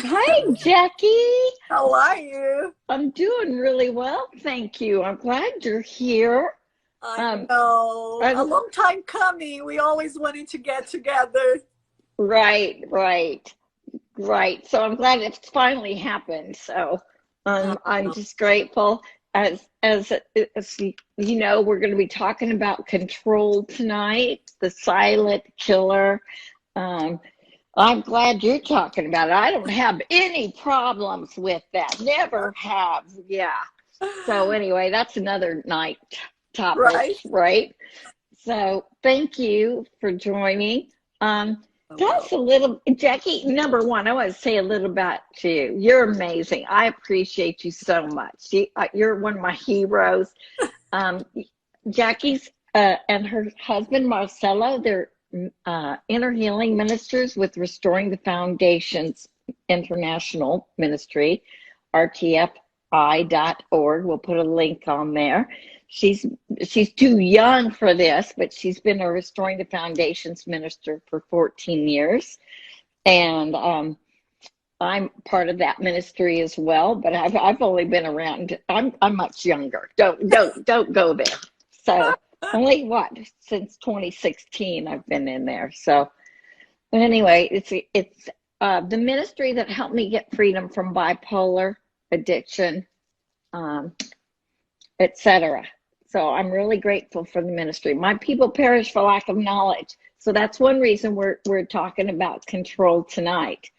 Hi, Jackie. How are you? I'm doing really well, thank you. I'm glad you're here. I Um, know. A I, long time coming. We always wanted to get together. right. So I'm glad it's finally happened. So Uh, I'm just grateful. As you know, we're going to be talking about control tonight, the silent killer. Um, I'm glad you're talking about it. I don't have any problems with that. Never have. Yeah. So anyway, that's another night topic, right? right? So thank you for joining. Tell Well, us a little, Jackie. Number one, I want to say a little about you. You're amazing. I appreciate you so much. You're one of my heroes. Um, Jackie's and her husband Marcelo, they're inner healing ministers with Restoring the Foundation's International Ministry, rtfi.org. We'll put a link on there. She's she's too young for this, but she's been a Restoring the Foundation's minister for 14 years, and I'm part of that ministry as well. But I've only been around. I'm much younger. Don't go there. So only what since 2016 I've been in there. So but anyway, it's the ministry that helped me get freedom from bipolar addiction, um, etc. So I'm really grateful for the ministry. My people perish for lack of knowledge. So that's one reason we're talking about control tonight,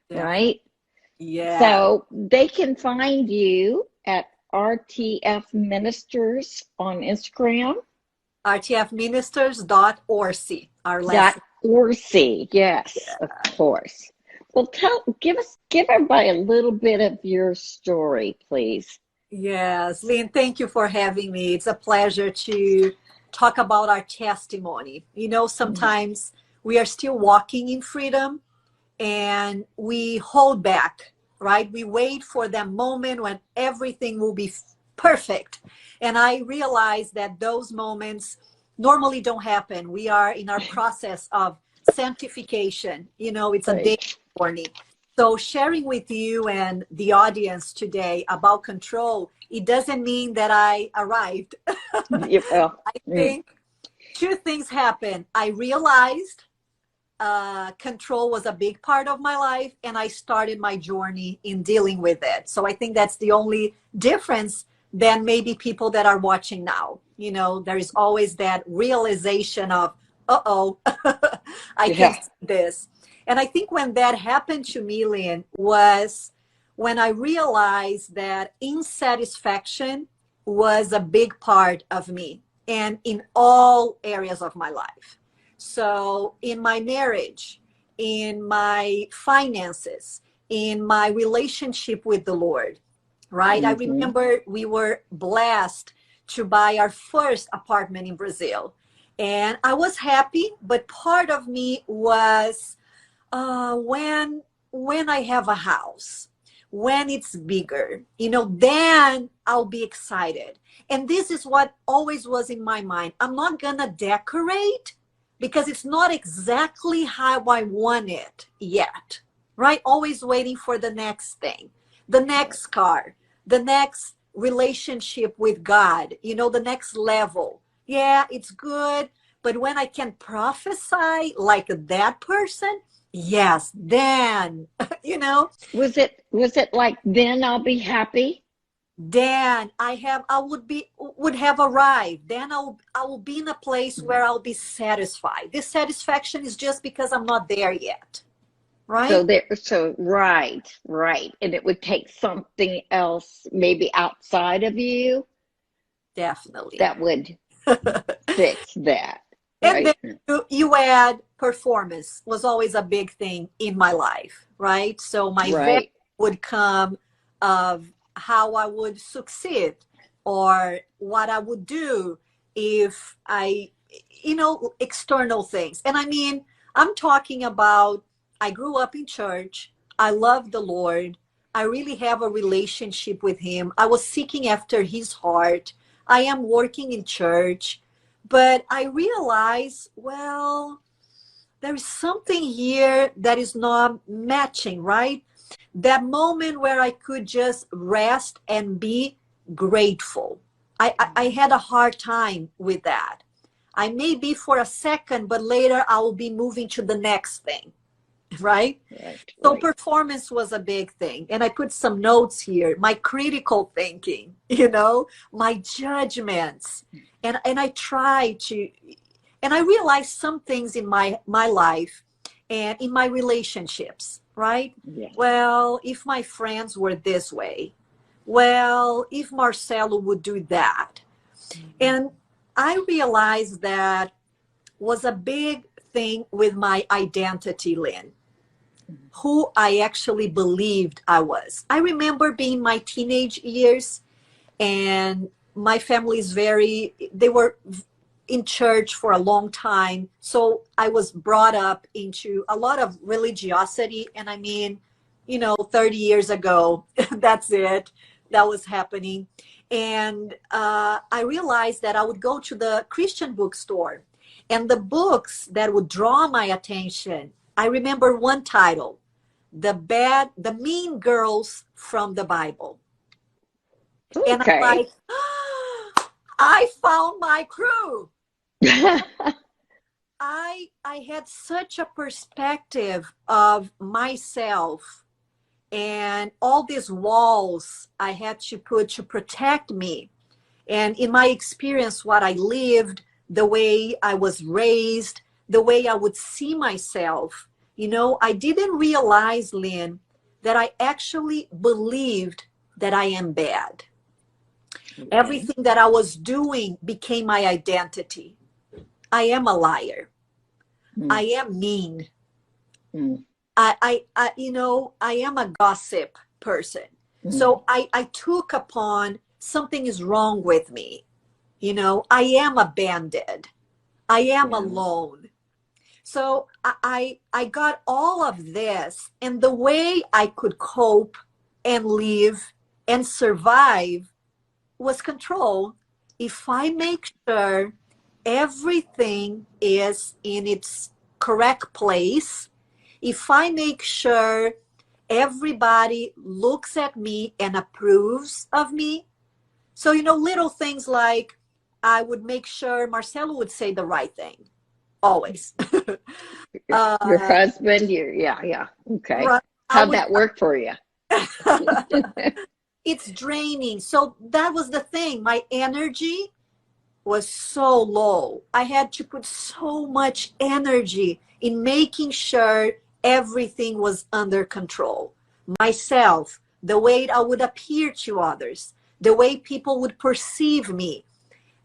yeah. right? Yeah. So they can find you at RTF Ministers on Instagram. rtfministers.orc, our last. Dot Orsi, yes, of course. Well, give everybody a little bit of your story, please. Yes, Lynn, thank you for having me. It's a pleasure to talk about our testimony. Sometimes we are still walking in freedom and we hold back, right? We wait for that moment when everything will be perfect. And I realize that those moments normally don't happen. We are in our process of sanctification. It's a daily Right. journey. So sharing with you and the audience today about control, it doesn't mean that I arrived. Yeah, well, I think two things happened. I realized control was a big part of my life, and I started my journey in dealing with it. So I think that's the only difference than maybe people that are watching now. There is always that realization of, uh-oh, I can yeah, see this. And I think when that happened to me, Lynn, was when I realized that insatisfaction was a big part of me and in all areas of my life. So in my marriage, in my finances, in my relationship with the Lord, right? I hmm remember we were blessed to buy our first apartment in Brazil. And I was happy, but part of me was when I have a house, when it's bigger, then I'll be excited. And this is what always was in my mind. I'm not gonna decorate because it's not exactly how I want it yet, right? Always waiting for the next thing, the next car, the next relationship with God, the next level. Yeah, it's good. But when I can prophesy like that person, yes, then, you know, was it like then I'll be happy? then I would have arrived. Then I will be in a place where I'll be satisfied. This satisfaction is just because I'm not there yet, right? So right, and it would take something else, maybe outside of you, Definitely. that would fix that, And then right? you add performance was always a big thing in my life, right? So my value Right. would come of how I would succeed or what I would do if external things. And I mean, I'm talking about I grew up in church. I love the Lord. I really have a relationship with Him. I was seeking after His heart. I am working in church. But I realize, well, there is something here that is not matching, right? That moment where I could just rest and be grateful. I had a hard time with that. I may be for a second, but later I will be moving to the next thing, right? So performance was a big thing. And I put some notes here, my critical thinking, my judgments. And I try to, and I realized some things in my life and in my relationships, right? Yeah. Well, if my friends were this way, well, if Marcelo would do that. And I realized that was a big thing with my identity, Lynn, who I actually believed I was. I remember being my teenage years, and my family is they were in church for a long time. So I was brought up into a lot of religiosity. And I mean, 30 years ago, that's it. That was happening. And I realized that I would go to the Christian bookstore, and the books that would draw my attention, I remember one title, The Mean Girls from the Bible. Okay. And I'm like, I found my crew. I had such a perspective of myself and all these walls I had to put to protect me. And in my experience, what I lived, the way I was raised, the way I would see myself, I didn't realize, Lynn, that I actually believed that I am bad. Okay. Everything that I was doing became my identity. I am a liar. I am mean. I am a gossip person. So I took upon something is wrong with me. I am abandoned. I am alone. So I got all of this, and the way I could cope and live and survive was control. If I make sure everything is in its correct place, if I make sure everybody looks at me and approves of me. So, little things like I would make sure Marcelo would say the right thing. Always. Your husband, yeah. Okay. Right, How'd that work for you? It's draining. So that was the thing. My energy was so low. I had to put so much energy in making sure everything was under control. Myself, the way I would appear to others, the way people would perceive me,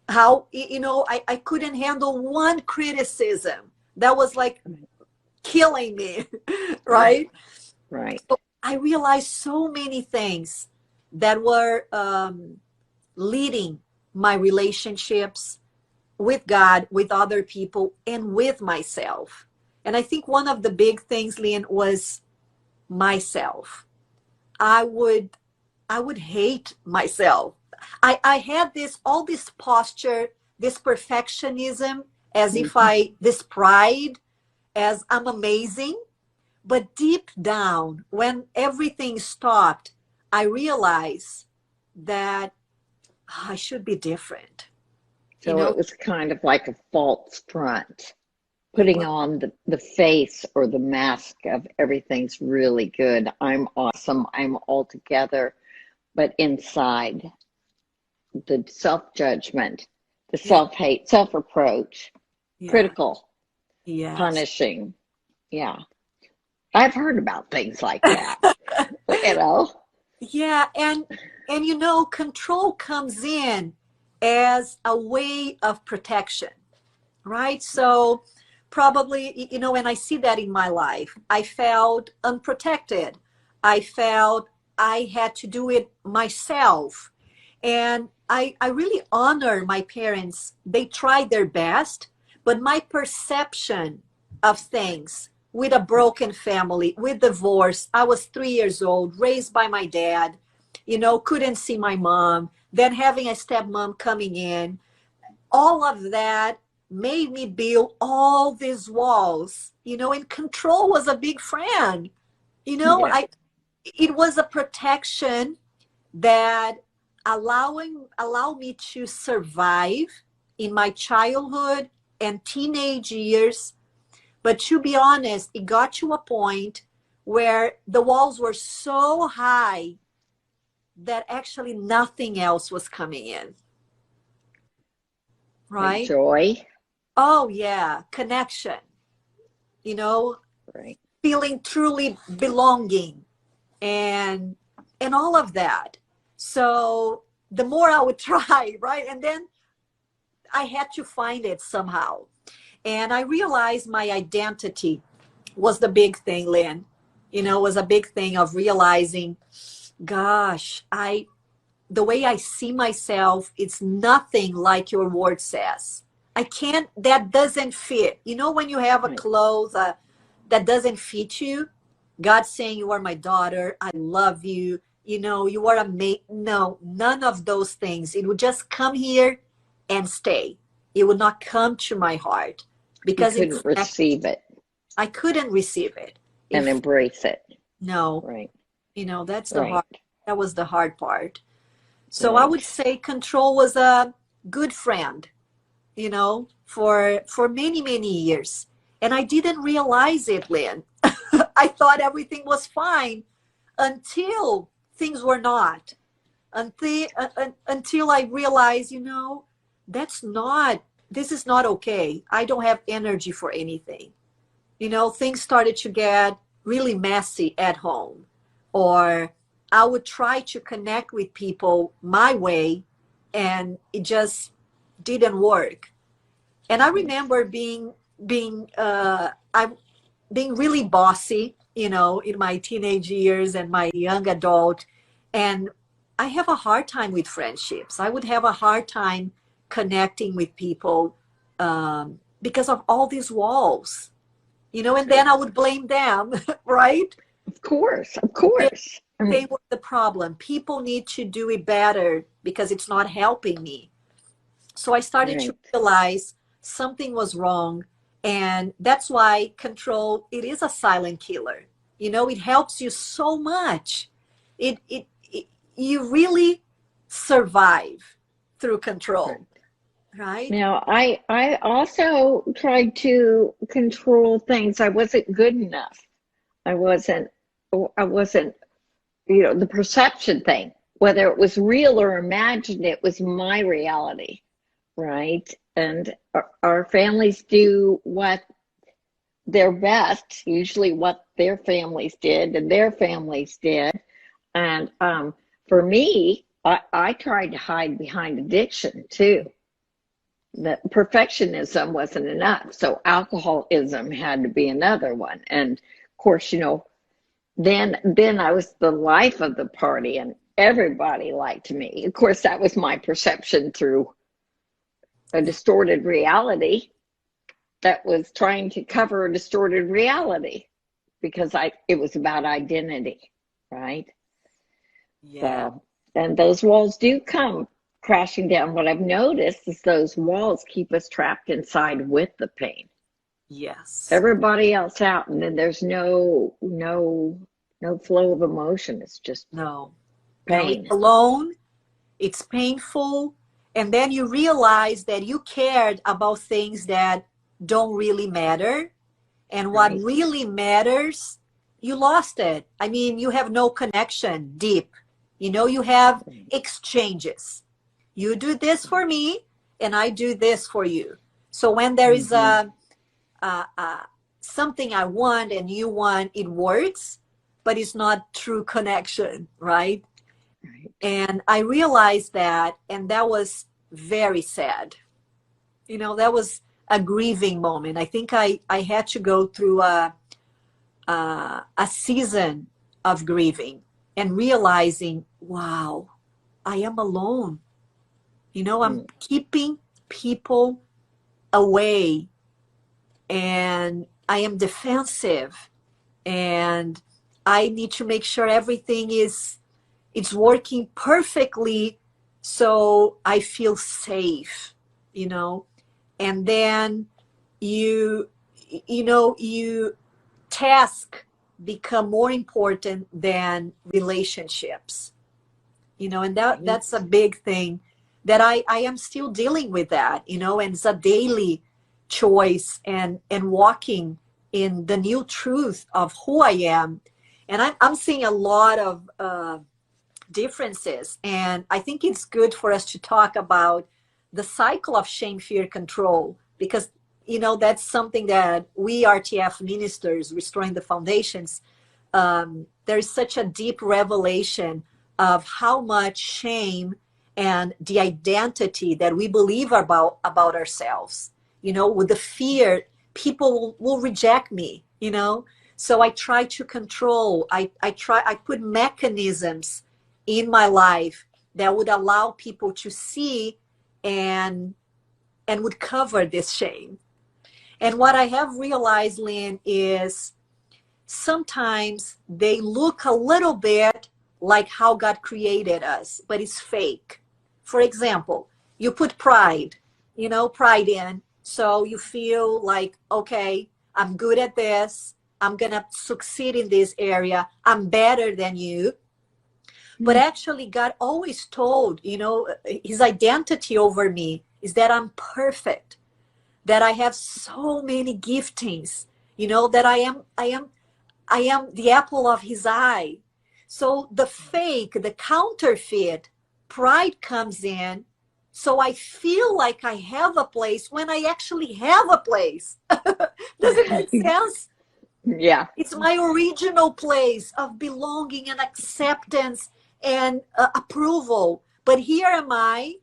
how, I couldn't handle one criticism. That was like killing me, right? Right. So I realized so many things that were leading my relationships with God, with other people, and with myself. And I think one of the big things, Leon, was myself. I would hate myself. I had all this posture, this perfectionism, as if this pride, as I'm amazing. But deep down, when everything stopped, I realized that I should be different. So it was kind of like a false front, putting on the face or the mask of everything's really good. I'm awesome. I'm all together. But inside, the self-judgment, the self-hate, self-reproach, critical, punishing. Yeah. I've heard about things like that, Yeah, and control comes in as a way of protection, right? So probably, and I see that in my life. I felt unprotected. I felt I had to do it myself. And I really honor my parents. They tried their best, but my perception of things, with a broken family, with divorce. I was 3 years old, raised by my dad, couldn't see my mom, then having a stepmom coming in. All of that made me build all these walls, and control was a big friend. it was a protection that allow me to survive in my childhood and teenage years. But to be honest, it got to a point where the walls were so high that actually nothing else was coming in. Like Right? joy. Oh yeah, connection. You know, Right. feeling truly belonging and all of that. So the more I would try, right? And then I had to find it somehow. And I realized my identity was the big thing, Lynn. You know, was a big thing of realizing, gosh, the way I see myself, it's nothing like your word says. I can't, that doesn't fit. You know, when you have a Right. clothes that doesn't fit you, God saying you are my daughter, I love you, you know, you are a mate. No, none of those things. It would just come here and stay. It would not come to my heart You because in couldn't fact, receive it I couldn't receive it. and If embrace it. no, Right. you know, that's the Right. hard, that was the hard part. So I would Right. say control was a good friend, you know, for many, many years. And I didn't realize it, Lynn. I thought everything was fine until things were not. Until I realized, you know, this is not okay. I don't have energy for anything. You know, things started to get really messy at home. Or I would try to connect with people my way and it just didn't work. And I remember I being really bossy, you know, in my teenage years and my young adult. And I have a hard time with friendships. I would have a hard time connecting with people because of all these walls, you know, and then I would blame them, right? Of course. Of They, course. they were the problem. People need to do it better because it's not helping me. So I started to Right. realize something was wrong. And that's why control, it is a silent killer. You know, it helps you so much. It you really survive through Right. control, right? Now, I also tried to control things. I wasn't good enough. I wasn't I wasn't, the perception thing, whether it was real or imagined, it was my reality, right? And our families do what their best, usually what their families did and their families did. And for me, I tried to hide behind addiction too. That perfectionism wasn't enough. So alcoholism had to be another one. And of course, then I was the life of the party and everybody liked me. Of course, that was my perception through a distorted reality that was trying to cover a distorted reality because it was about identity, right? Yeah. So, and those walls do come crashing down. What I've noticed is those walls keep us trapped inside with the pain. Yes. Everybody else out, and then there's no flow of emotion. It's just No. No, it's pain. alone. It's painful. And then you realize that you cared about things that don't really matter. And what Right. really matters, you lost it. I mean, you have no connection deep. You know, you have exchanges. You do this for me, and I do this for you. So when there is Mm-hmm. something I want and you want, it works, but it's not true connection, right? Right. And I realized that, and that was very sad. You know, that was a grieving moment. I think I had to go through a season of grieving and realizing, wow, I am alone. You know, I'm Mm. keeping people away and I am defensive and I need to make sure everything is it's working perfectly so I feel safe, you know. And then you you know you task become more important than relationships. And that's a big thing that I am still dealing with that, and it's a daily choice and walking in the new truth of who I am. And I'm seeing a lot of differences. And I think it's good for us to talk about the cycle of shame, fear, control, because, that's something that we RTF ministers, Restoring the Foundations, there's such a deep revelation of how much shame and the identity that we believe about ourselves, with the fear people will reject me, so I try to control. I put mechanisms in my life that would allow people to see and would cover this shame. And what I have realized, Lynn, is sometimes they look a little bit like how God created us, but it's fake. For example, you put pride in, so you feel like, okay, I'm good at this, I'm gonna succeed in this area, I'm better than you. But actually, God always told, his identity over me is that I'm perfect, that I have so many giftings, that I am the apple of his eye. So the fake, the counterfeit pride comes in. So I feel like I have a place when I actually have a place. Does it make sense? Yeah. It's my original place of belonging and acceptance and approval. But here am I,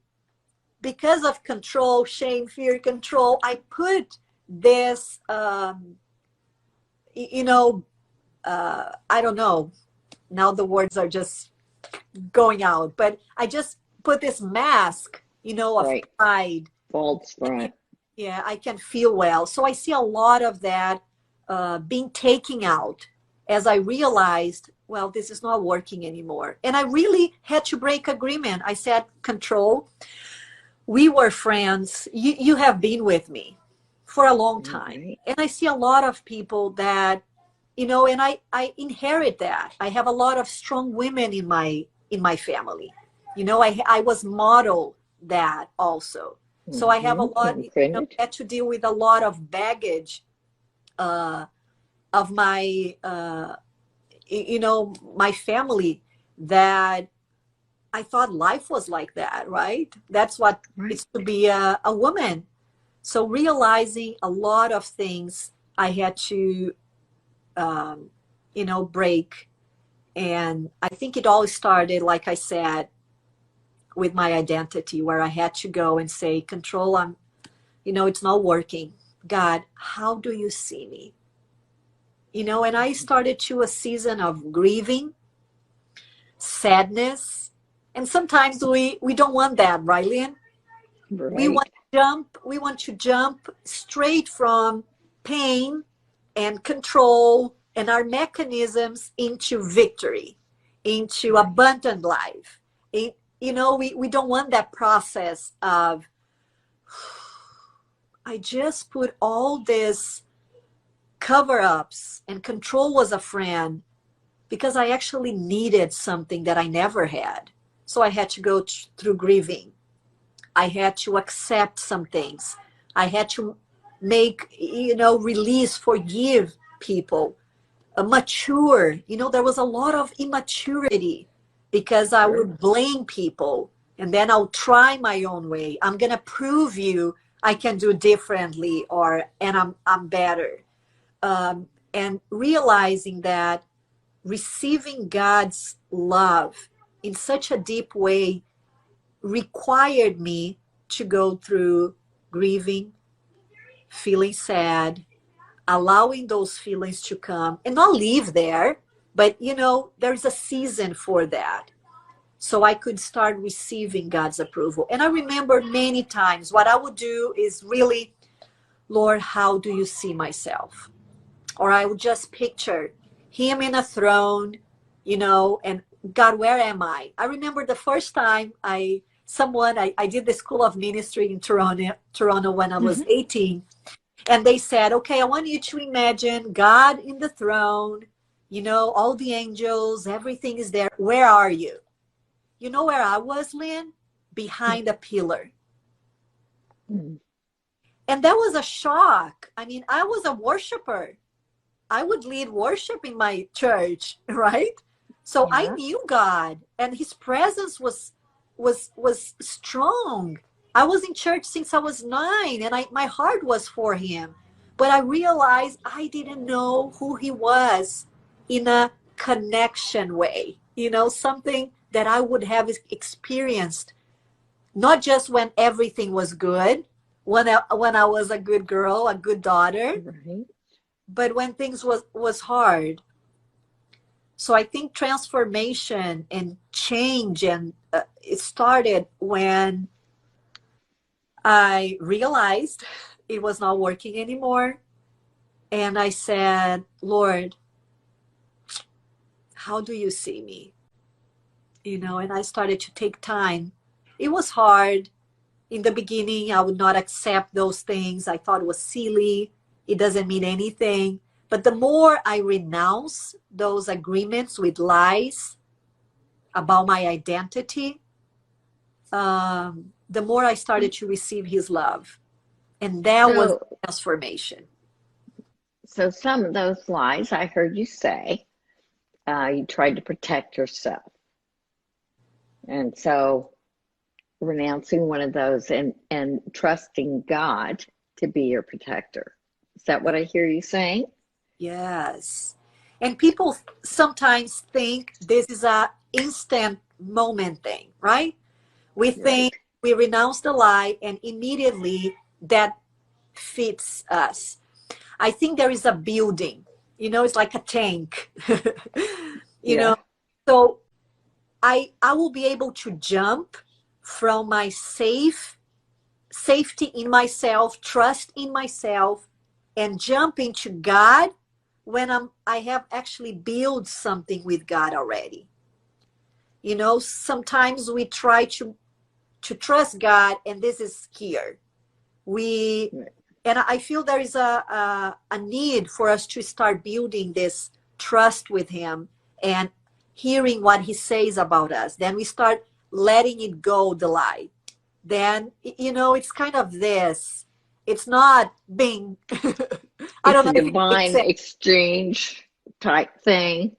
because of control, shame, fear, control, I put this, I don't know. Now the words are just going out, but I just put this mask, of Right. pride. False front. Yeah, I can feel well. So I see a lot of that being taken out as I realized, well, this is not working anymore. And I really had to break agreement. I said, control. We were friends. You have been with me for a long time. Right. And I see a lot of people that, and I inherit that. I have a lot of strong women in my family. I was modeled that also. So I have a lot, had to deal with a lot of baggage of my, my family, that I thought life was like that, right? That's what it's to be a woman. So realizing a lot of things I had to, break. And I think it all started, like I said, with my identity, where I had to go and say, control, it's not working. God, how do you see me? And I started to a season of grieving, sadness, and sometimes we don't want that, right, Lynn? Right. We want to jump straight from pain and control and our mechanisms into victory, into abundant life. We don't want that process of, I just put all this cover-ups, and control was a friend, because I actually needed something that I never had. So I had to go through grieving. I had to accept some things. I had to make, release, forgive people, mature. There was a lot of immaturity, because I would blame people, and then I'll try my own way. I'm going to prove you I can do differently, and I'm better. And realizing that receiving God's love in such a deep way required me to go through grieving, feeling sad, allowing those feelings to come and not leave there. But, there's a season for that. So I could start receiving God's approval. And I remember many times what I would do is really, Lord, how do you see myself? Or I would just picture him in a throne, and God, where am I? I remember the first time I did the School of Ministry in Toronto when I was 18. And they said, okay, I want you to imagine God in the throne, all the angels, everything is there. Where are you? You know where I was, Lynn? Behind a pillar. Mm. And that was a shock. I mean, I was a worshiper. I would lead worship in my church, right? So I Yeah. knew God, and his presence was strong. I was in church since I was 9, and my heart was for him. But I realized I didn't know who he was in a connection way, something that I would have experienced, not just when everything was good, when I was a good girl, a good daughter, Right. but when things was hard. So I think transformation and change, and it started when I realized it was not working anymore. And I said, Lord, how do you see me? And I started to take time. It was hard. In the beginning, I would not accept those things. I thought it was silly. It doesn't mean anything. But the more I renounce those agreements with lies about my identity, the more I started to receive his love. And that was So, transformation. so some of those lies I heard you say, you tried to protect yourself. And so renouncing one of those and trusting God to be your protector. Is that what I hear you saying? Yes. And people sometimes think this is a instant moment thing, right? We Right. think we renounce the lie and immediately that fits us. I think there is a building, it's like a tank, you Yeah. know. So I will be able to jump from my safety in myself, trust in myself, and jump into God when I have actually built something with God already. Sometimes we try to trust God, and this is here. We Right. and I feel there is a need for us to start building this trust with him and hearing what he says about us. Then we start letting it go, the lie. Then it's kind of this. It's not being I It's don't a know if it makes divine sense. exchange type thing.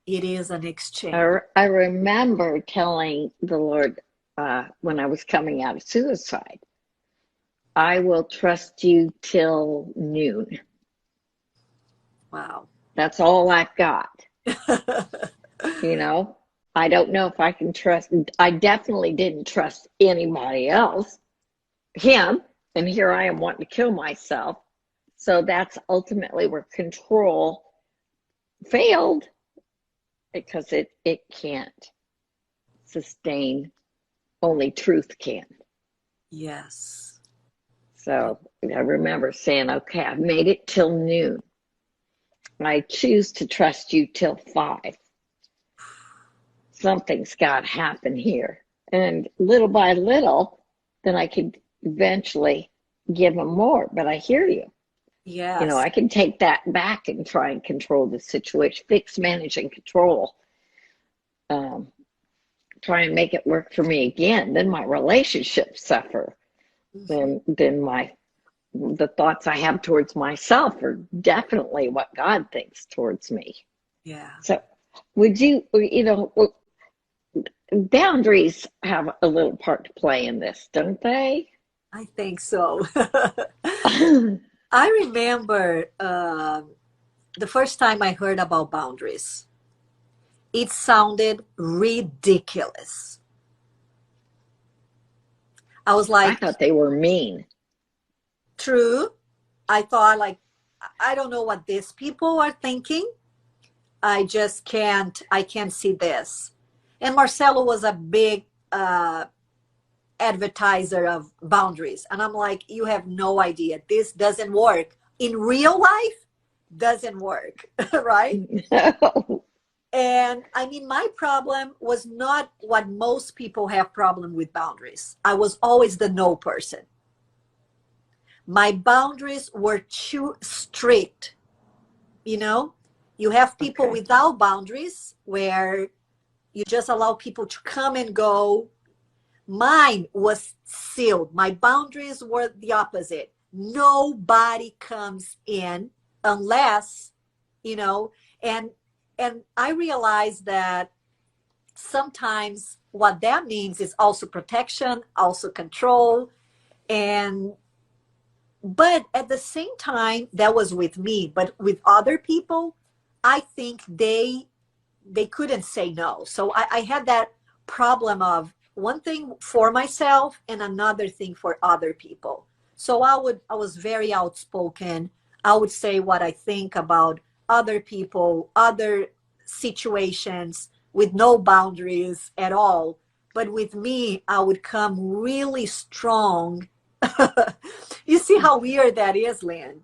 It is an exchange. I remember telling the Lord when I was coming out of suicide, I will trust you till noon. Wow. That's all I've got. You know, I don't know if I can trust, I definitely didn't trust anybody else, him. And here I am wanting to kill myself. So that's ultimately where control failed because it can't sustain, only truth can. Yes. So I remember saying, okay, I've made it till noon. I choose to trust you till 5. Something's got to happen here. And little by little, then I could eventually give him more. But I hear you. Yes. I can take that back and try and control the situation, fix, manage, and control. Um, Try and make it work for me again. Then my relationships suffer. Mhm. Then the thoughts I have towards myself are definitely what God thinks towards me. Yeah. So would boundaries have a little part to play in this, don't they? I think so. I remember the first time I heard about boundaries. It sounded ridiculous. I was I like, thought they were mean. true. I thought, like, I don't know what these people are thinking. I can't see this. And Marcelo was a big advertiser of boundaries. And I'm like, you have no idea. This doesn't work. In real life, doesn't work, right? No. And I mean, my problem was not what most people have problem with boundaries. I was always the no person. My boundaries were too strict, you know? You have people Okay. without boundaries where you just allow people to come and go. Mine was sealed. My boundaries were the opposite. Nobody comes in unless, you know, and I realized that sometimes what that means is also protection, also control. And but at the same time, that was with me, but with other people, I think they couldn't say no. So I had that problem of one thing for myself and another thing for other people. So I was very outspoken. I would say what I think about other people, other situations with no boundaries at all. But with me, I would come really strong. You see how weird that is, Lynn?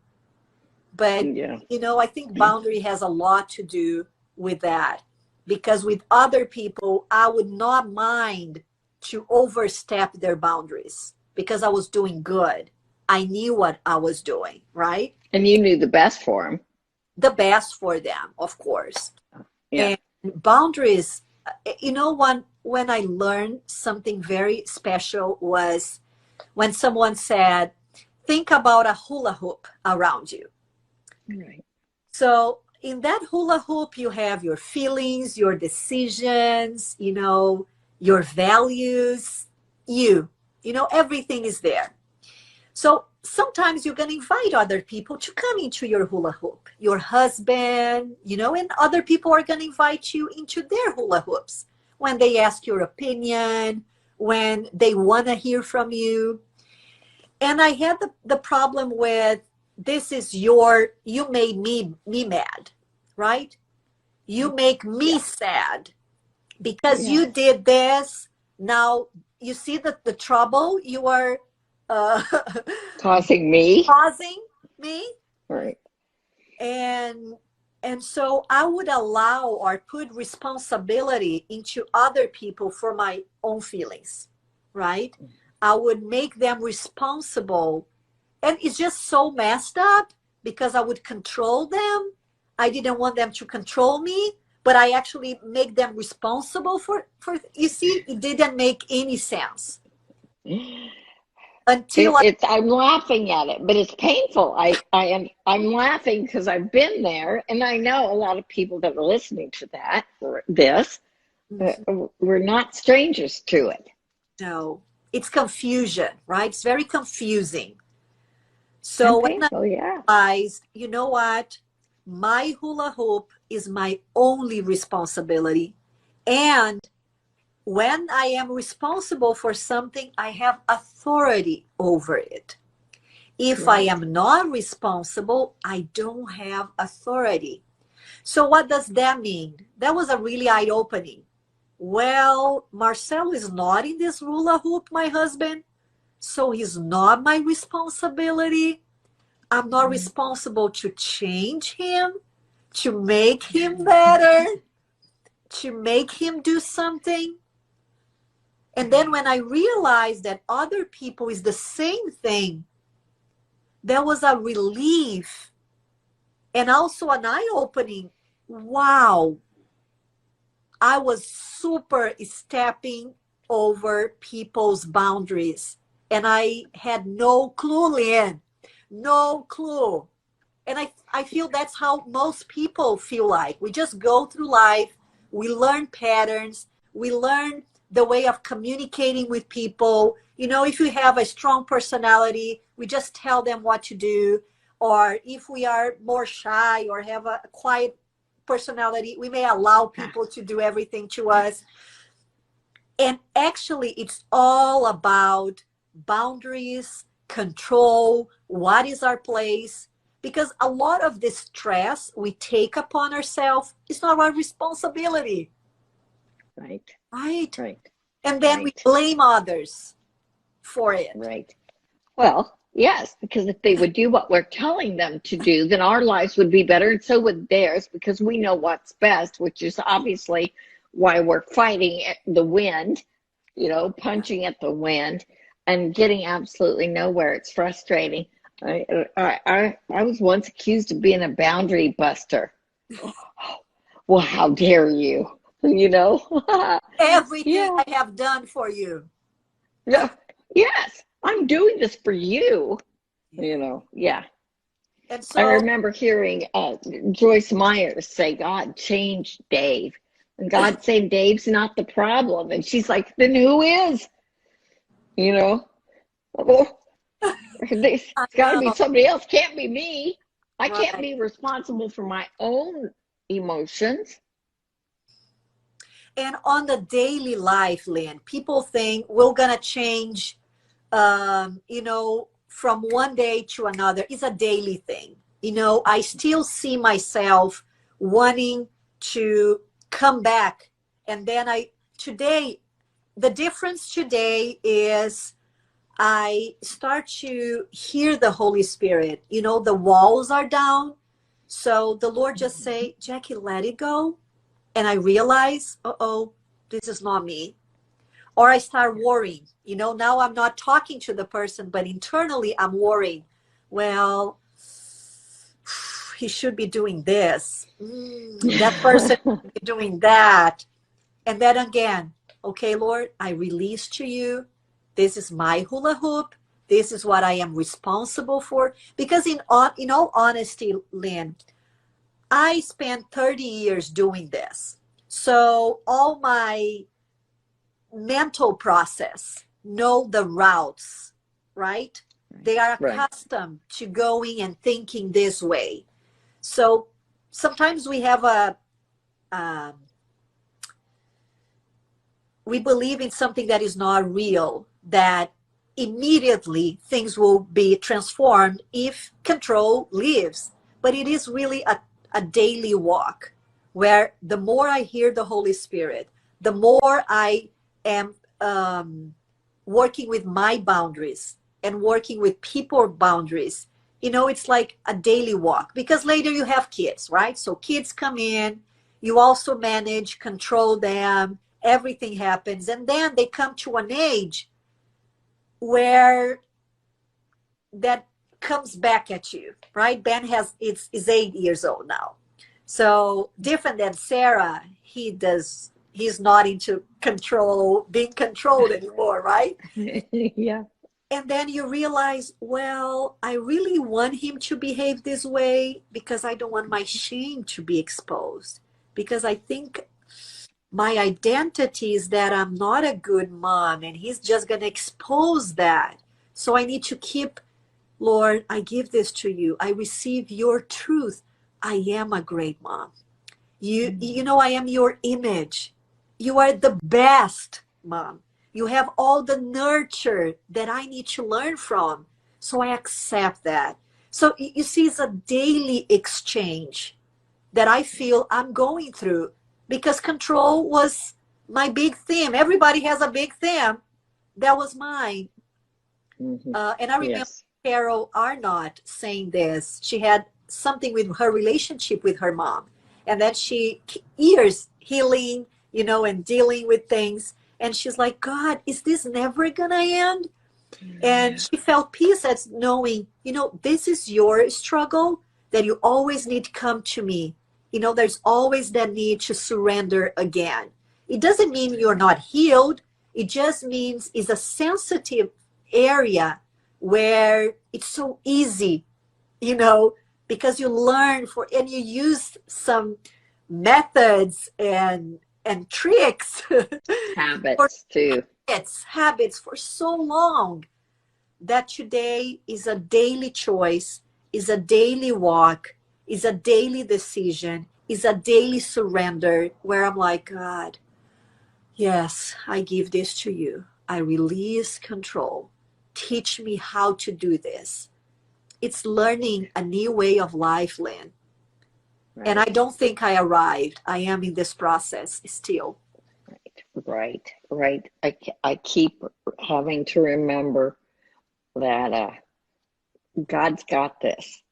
But, Yeah. I think boundary has a lot to do with that. Because with other people, I would not mind to overstep their boundaries because I was doing good. I knew what I was doing, right? And you knew the best for him. The best for them, of course. Yeah. And boundaries, when I learned something very special was when someone said, think about a hula hoop around you. Right. So in that hula hoop, you have your feelings, your decisions, your values, everything is there. So sometimes you're going to invite other people to come into your hula hoop, your husband, and other people are going to invite you into their hula hoops when they ask your opinion, when they want to hear from you. And I had the problem with, you made me mad, right? You make me sad because Yeah. you did this. Now you see the trouble you are uh, Causing me. causing me. Right. And so I would allow or put responsibility into other people for my own feelings, right? I would make them responsible. And it's just so messed up because I would control them. I didn't want them to control me, but I actually make them responsible for you see, it didn't make any sense until I'm laughing at it, but it's painful. I'm laughing because I've been there, and I know a lot of people that are listening to that or this. We're not strangers to it. No, it's confusion, right? It's very confusing. And So when I painful, yeah. realized, you know what? My hula hoop is my only responsibility. And when I am responsible for something, I have authority over it. If I am not responsible, I don't have authority. So what does that mean? That was a really eye-opening. Well, Marcelo is not in this hula hoop, my husband, so he's not my responsibility. I'm not responsible to change him, to make him better, to make him do something. And then when I realized that other people is the same thing, there was a relief and also an eye-opening. Wow. I was super stepping over people's boundaries. And I had no clue, Lynn. No clue. And I feel that's how most people feel like. We just go through life. We learn patterns. We learn the way of communicating with people. If you have a strong personality, we just tell them what to do. Or if we are more shy or have a quiet personality, we may allow people to do everything to us. And actually, it's all about boundaries, control, what is our place. Because a lot of the stress we take upon ourselves is not our responsibility. Right. Right. Right. And then we blame others for it. Right. Well, yes, because if they would do what we're telling them to do, then our lives would be better, and so would theirs, because we know what's best, which is obviously why we're fighting the wind, punching at the wind and getting absolutely nowhere. It's frustrating. I was once accused of being a boundary buster. Well, how dare you? You know? Everything Yeah. I have done for you. Yeah. Yes, I'm doing this for you. Yeah. You know, yeah. And I so, remember hearing Joyce Myers say, God changed Dave. And God saying Dave's not the problem. And she's like, then who is? You know? Well, it's I got to be know, somebody else. Can't be me. I can't right. be responsible for my own emotions. And on the daily life, Lynn, people think we're gonna change, from one day to another. It's a daily thing. I still see myself wanting to come back. And then today, the difference today is I start to hear the Holy Spirit. The walls are down. So the Lord just say, Jackie, let it go. And I realize, uh-oh, this is not me. Or I start worrying. Now I'm not talking to the person, but internally I'm worrying. Well, he should be doing this. That person should be doing that. And then again, okay, Lord, I release to you. This is my hula hoop. This is what I am responsible for. Because in all honesty, Lynn, I spent 30 years doing this. So all my mental process know the routes, right? They are Right. accustomed to going and thinking this way. So sometimes um, we believe in something that is not real, that immediately things will be transformed if control leaves. But it is really a daily walk where the more I hear the Holy Spirit, the more I am working with my boundaries and working with people boundaries. It's like a daily walk, because later you have kids, right? So kids come in, you also manage, control them, everything happens. And then they come to an age where that comes back at you, right? Ben is 8 years old now. So different than Sarah, he's not into being controlled anymore, right? Yeah. And then you realize, well, I really want him to behave this way because I don't want my shame to be exposed. Because I think my identity is that I'm not a good mom, and he's just going to expose that. So I need to keep, Lord, I give this to you. I receive your truth. I am a great mom. I am your image. You are the best mom. You have all the nurture that I need to learn from. So I accept that. So you see, it's a daily exchange that I feel I'm going through, because control was my big theme. Everybody has a big theme. That was mine. Mm-hmm. And I remember Yes. Carol Arnott saying this. She had something with her relationship with her mom. And then years healing, and dealing with things. And she's like, God, is this never going to end? And she felt peace at knowing, this is your struggle, that you always need to come to me. There's always that need to surrender again. It doesn't mean you're not healed. It just means it's a sensitive area where it's so easy, because you learn and you use some methods and tricks for Habits too. habits for so long, that today is a daily choice, is a daily walk, is a daily decision, is a daily surrender, where I'm like, God, yes, I give this to you. I release control. Teach me how to do this. It's learning a new way of life, Lynn. And I Right. don't think I arrived. I am in this process still. Right. Right. I keep having to remember that God's got this.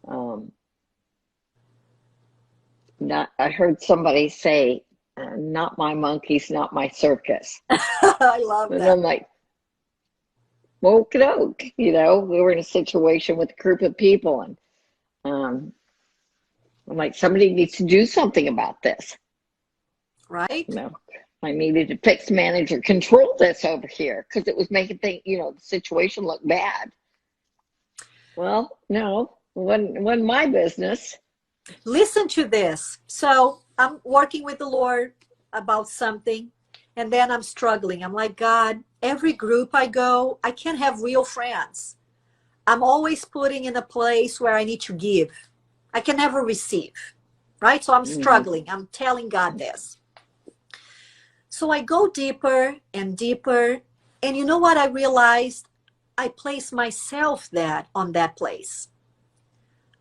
Um, not. I heard somebody say, "Not my monkeys, not my circus," I love and that. I'm like, "Woke doke." We were in a situation with a group of people, and um, I'm like, somebody needs to do something about this. Right? You know, I needed to fix, manage, or control this over here because it was making things, the situation look bad. Well, no, wasn't my business. Listen to this. So I'm working with the Lord about something, and then I'm struggling. I'm like, God, every group I go, I can't have real friends. I'm always putting in a place where I need to give. I can never receive, right? So I'm struggling. I'm telling God this. So I go deeper and deeper. And you know what I realized? I place myself on that place.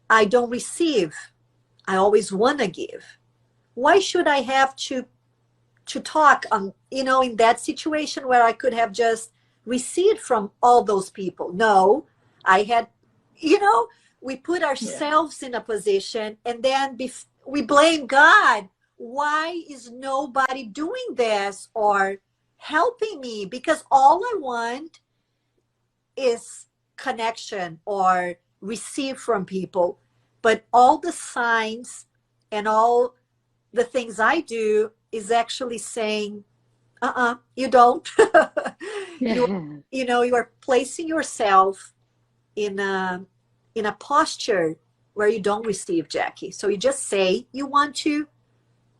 I don't receive. I always want to give. Why should I have to talk in that situation where I could have just received from all those people? No, I had, we put ourselves in a position, and then we blame God. Why is nobody doing this or helping me? Because all I want is connection or receive from people. But all the signs and all the things I do is actually saying, you don't. You are placing yourself in a posture where you don't receive, Jackie. So you just say you want to,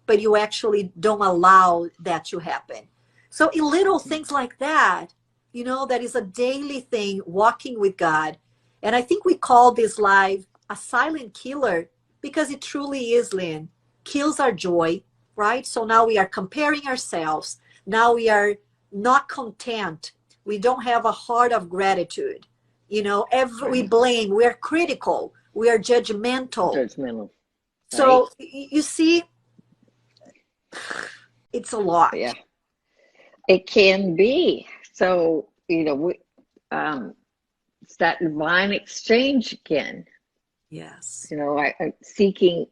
but you actually don't allow that to happen. So in little things like that, that is a daily thing, walking with God. And I think we call this life a silent killer because it truly is, Lynn, kills our joy, right? So now we are comparing ourselves. Now we are not content. We don't have a heart of gratitude. We blame, we are critical, we are judgmental. Right? So you see, it's a lot. Yeah, it can be. So, it's that divine exchange again. Yes. I'm seeking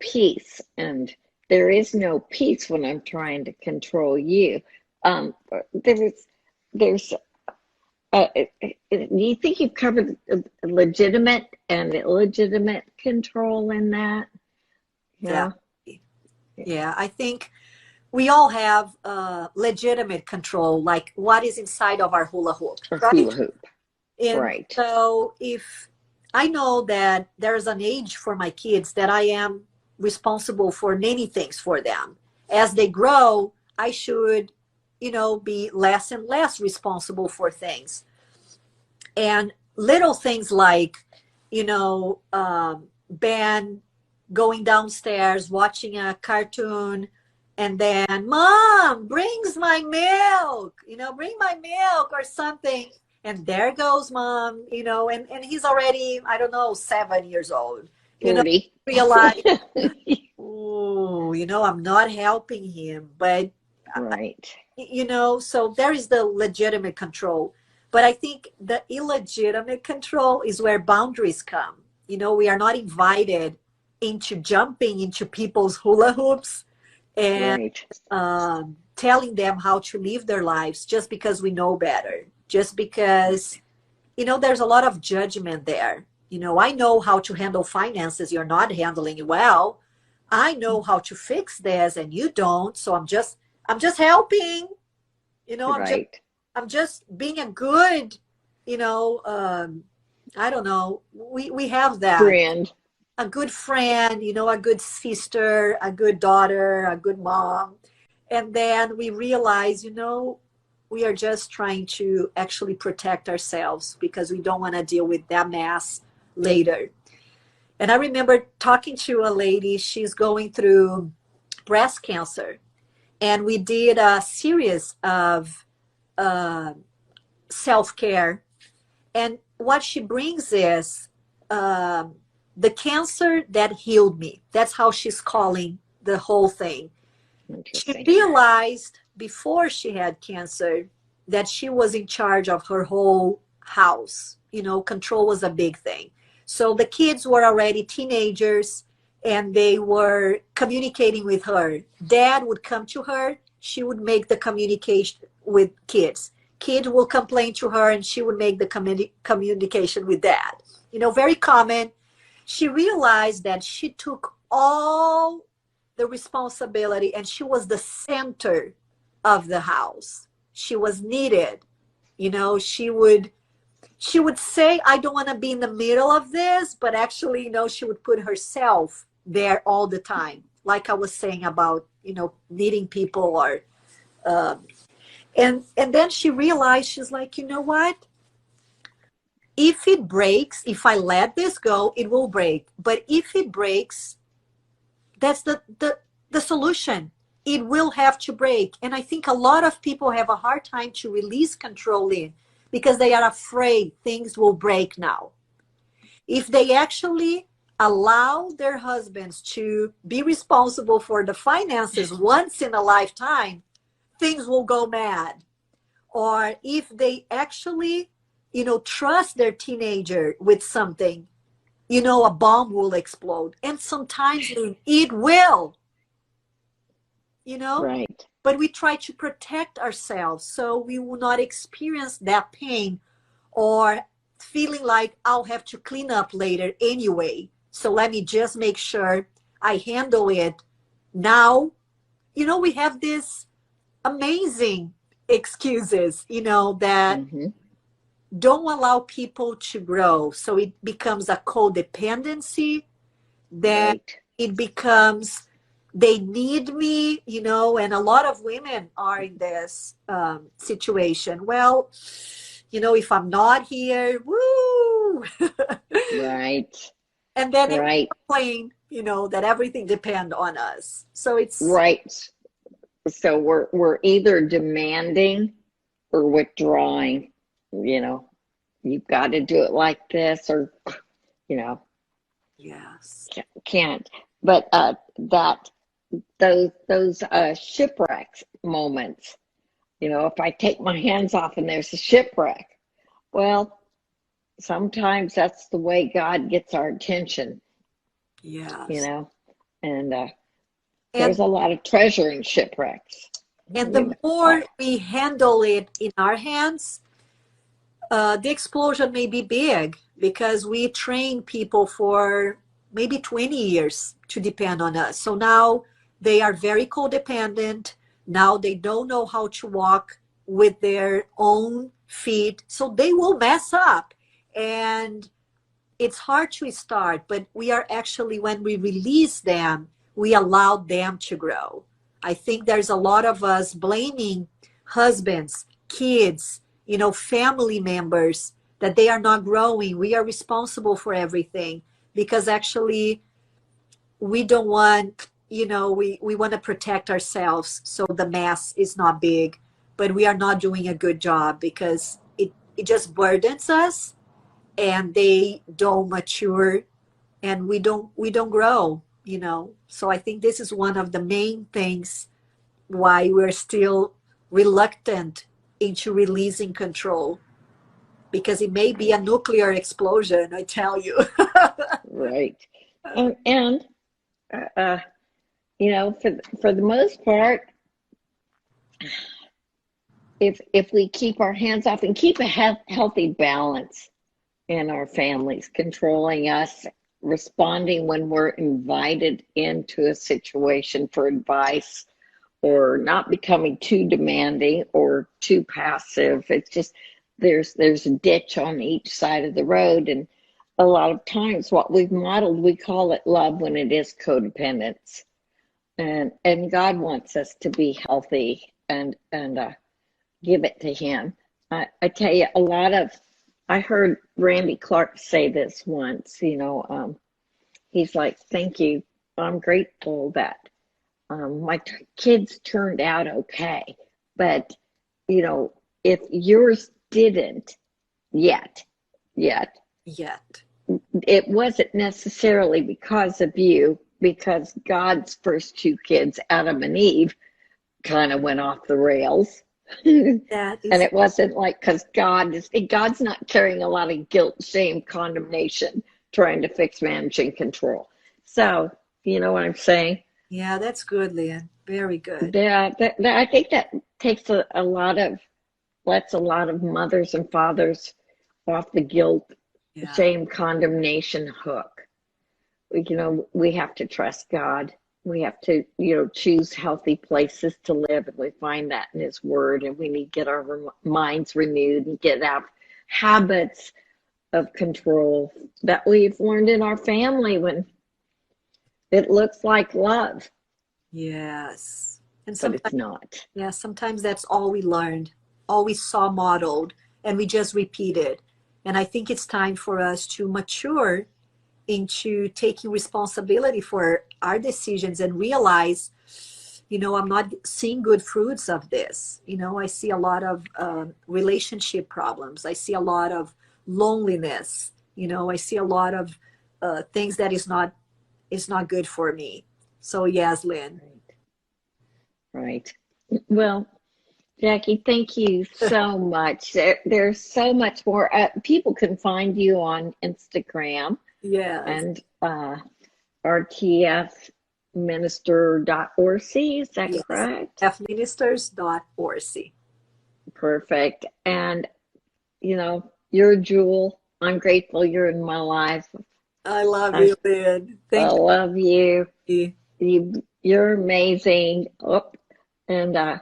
peace, and there is no peace when I'm trying to control you. There's do you think you've covered legitimate and illegitimate control in that? Yeah. Yeah, I think we all have legitimate control, like what is inside of our hula hoop, right? Hula hoop. And right. So if I know that there's an age for my kids that I am responsible for many things for them. As they grow, I should, be less and less responsible for things. And little things like, Ben going downstairs, watching a cartoon, and then Mom brings my milk, bring my milk or something. And there goes Mom, and he's already, I don't know, 7 years old. 40. Realize, oh, I'm not helping him. But, right. So there is the legitimate control. But I think the illegitimate control is where boundaries come. We are not invited into jumping into people's hula hoops and telling them how to live their lives just because we know better. Just because, there's a lot of judgment there. I know how to handle finances. You're not handling it well. I know how to fix this and you don't. So I'm just helping, I'm just being a good, I don't know. We have that. Friend. A good friend, a good sister, a good daughter, a good mom. And then we realize, we are just trying to actually protect ourselves because we don't want to deal with that mess later. And I remember talking to a lady, she's going through breast cancer. And we did a series of self-care. And what she brings is the cancer that healed me. That's how she's calling the whole thing. She realized before she had cancer that she was in charge of her whole house. Control was a big thing. So the kids were already teenagers and they were communicating with her. Dad would come to her. She would make the communication with kids. Kid will complain to her and she would make the communication with dad. Very common. she realized that she took all the responsibility and she was the center of the house. She was needed. You know, she would say, I don't want to be in the middle of this, but actually, you know, she would put herself there all the time. Like I was saying about, you know, needing people or, and then she realized, she's like, you know what? If it breaks, if I let this go, it will break. But if it breaks, that's the solution. It will have to break. And I think a lot of people have a hard time to release control in because they are afraid things will break now. If they actually allow their husbands to be responsible for the finances once in a lifetime, things will go mad. Or if they actually, you know, trust their teenager with something, you know, a bomb will explode. And sometimes it will, you know, Right. but we try to protect ourselves so we will not experience that pain or feeling like I'll have to clean up later anyway. So let me just make sure I handle it now. You know, we have these amazing excuses, you know, that Mm-hmm. don't allow people to grow. So it becomes a codependency, that Right. it becomes they need me, you know, and a lot of women are in this situation. Well, you know, if I'm not here, woo, Right. and then it Right. complain, you know, that everything depends on us. So it's Right. So we're either demanding or withdrawing. You know, you've got to do it like this, or you know, yes, can't. But that those shipwrecks moments. You know, if I take my hands off and there's a shipwreck, well, sometimes that's the way God gets our attention. You yes, know, and and there's a lot of treasure in shipwrecks. and You the know, more we handle it in our hands, the explosion may be big because we train people for maybe 20 years to depend on us. So now they are very codependent. Now they don't know how to walk with their own feet. So they will mess up. And it's hard to start, but we are actually, when we release them, we allow them to grow. I think there's a lot of us blaming husbands, kids, you know, family members that they are not growing. We are responsible for everything because actually we don't want, you know, we want to protect ourselves so the mess is not big, but we are not doing a good job because it just burdens us and they don't mature and we don't grow, you know. So I think this is one of the main things why we're still reluctant into releasing control, because it may be a nuclear explosion, I tell you. right. And you know, for the most part, if we keep our hands off and keep a healthy balance in our families, controlling us, responding when we're invited into a situation for advice, or not becoming too demanding or too passive. It's just there's a ditch on each side of the road, and a lot of times what we've modeled, we call it love when it is codependence. And God wants us to be healthy and give it to Him. I tell you, I heard Randy Clark say this once. You know, he's like, "Thank you. I'm grateful that my kids turned out okay, but you know, if yours didn't yet, yet, Yet. it wasn't necessarily because of you, because God's first two kids, Adam and Eve, kind of went off the rails." That And is, it wasn't like because God's not carrying a lot of guilt, shame, condemnation, trying to fix, manage, and control. So, you know what I'm saying? yeah, that's good, Leon. Very good. I think that takes a lot of, lets a lot of mothers and fathers off the guilt, Yeah. shame, condemnation hook. we have to trust God. We have to, choose healthy places to live, and we find that in His Word. And we need to get our minds renewed and get out habits of control that we've learned in our family when it looks like love, Yes. And but it's sometimes, not. yeah, sometimes that's all we learned, all we saw modeled, and we just repeated. And I think it's time for us to mature into taking responsibility for our decisions and realize, I'm not seeing good fruits of this. I see a lot of relationship problems. I see a lot of loneliness. I see a lot of things that is not good for me. So yes, Lynn. Right. Well, Jaque, thank you so much. There's so much more. People can find you on Instagram Yes. and rtfminister.orc. Is that Yes. correct? fministers.orc. Perfect. And, you're a jewel. I'm grateful you're in my life. I love I, you, Lynn. I Thank love you. you. You're amazing. Oh, and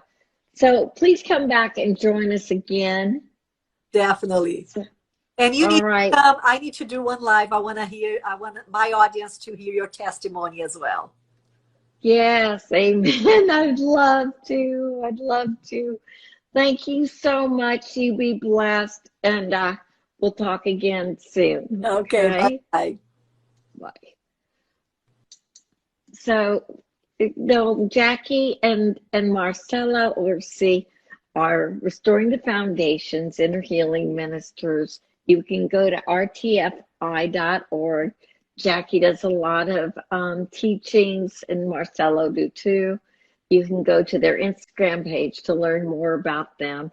so please come back and join us again. Definitely. And you need All to right. come. I need to do one live. I want my audience to hear your testimony as well. Yes, amen. I'd love to. I'd love to. Thank you so much. You be blessed, and we'll talk again soon. Okay, Okay? bye. Bye. So, Jaque and Marcella Orsi are Restoring the Foundations, Inner Healing Ministers. You can go to rtfi.org. Jaque does a lot of teachings, and Marcelo do too. You can go to their Instagram page to learn more about them.